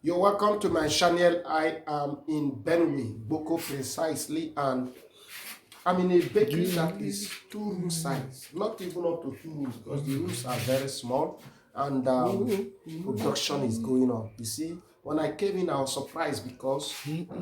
You're welcome to my channel. I am in Benue, Boko precisely, and I'm in a bakery that is 2 room size, not even up to 2 rooms because the rooms are very small and production is going on. You see, when I came in, I was surprised because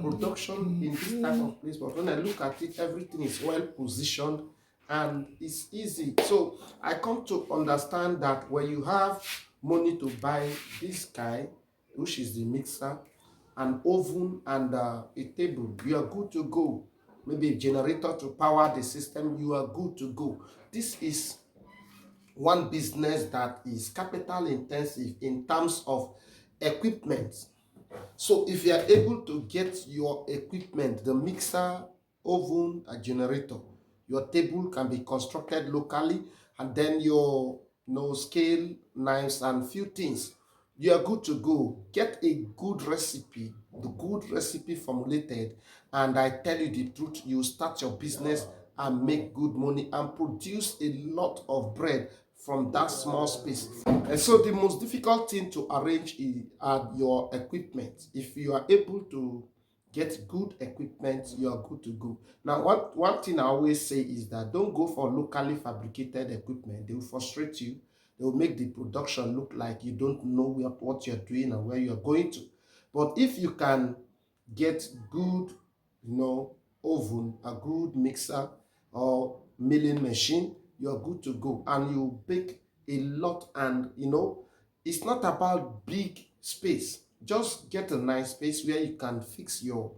production in this type of place, but when I look at it, everything is well positioned and it's easy. So I come to understand that when you have money to buy this guy, which is the mixer, an oven, and a table, you are good to go. Maybe a generator to power the system, you are good to go. This is one business that is capital intensive in terms of equipment. So if you are able to get your equipment, the mixer, oven, a generator, your table can be constructed locally, and then your scale, knives, and few things, you are good to go. Get a good recipe, the good recipe formulated, and I tell you the truth, you start your business and make good money and produce a lot of bread from that small space. And so the most difficult thing to arrange are your equipment. If you are able to get good equipment, you are good to go. Now, one thing I always say is that don't go for locally fabricated equipment. They will frustrate you. They will make the production look like you don't know what you're doing and where you're going to. But if you can get good, oven, a good mixer or milling machine, you're good to go, and you bake a lot. And it's not about big space. Just get a nice space where you can fix your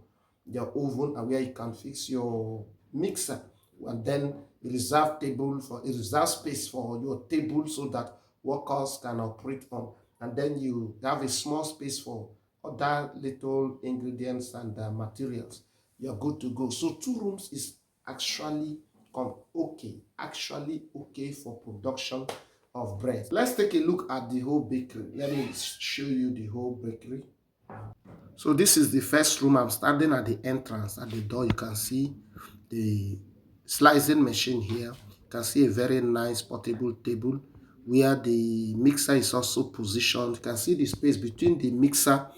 oven and where you can fix your mixer, and then reserve space for your table so that workers can operate on, and then you have a small space for other little ingredients and materials. You're good to go. So 2 rooms is actually actually okay for production of bread. Let's take a look at the whole bakery. Let me show you the whole bakery. So this is the first room. I'm standing at the entrance. At the door, you can see the slicing machine here. You can see a very nice portable table where the mixer is also positioned. You can see the space between the mixer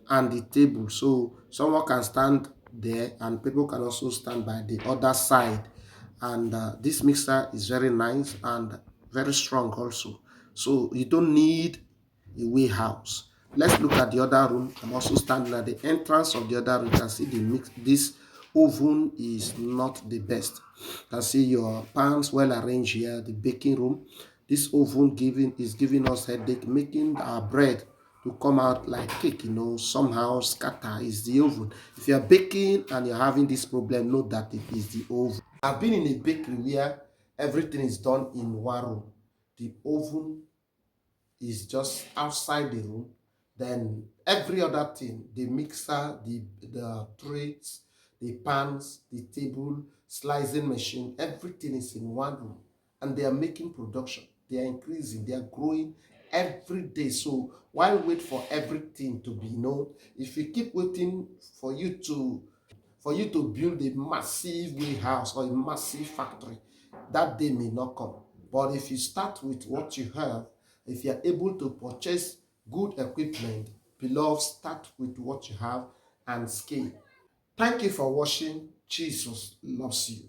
and the table. So someone can stand there and people can also stand by the other side. And this mixer is very nice and very strong also. So you don't need a warehouse. Let's look at the other room. I'm also standing at the entrance of the other room. You can see this oven is not the best. You can see your pans well arranged here, the baking room. This oven is giving us headache, making our bread to come out like cake, somehow scatter. Is the oven. If you're baking and you're having this problem, know that it is the oven. I've been in a bakery where everything is done in one room. The oven is just outside the room. Then every other thing, the mixer, the trays, the pans, the table, slicing machine, everything is in one room. And they are making production. They are increasing, they are growing every day. So while wait for everything to be known, if you keep waiting for you to build a massive warehouse or a massive factory, that day may not come. But if you start with what you have, if you are able to purchase good equipment, beloved, start with what you have and scale. Thank you for watching. Jesus loves you.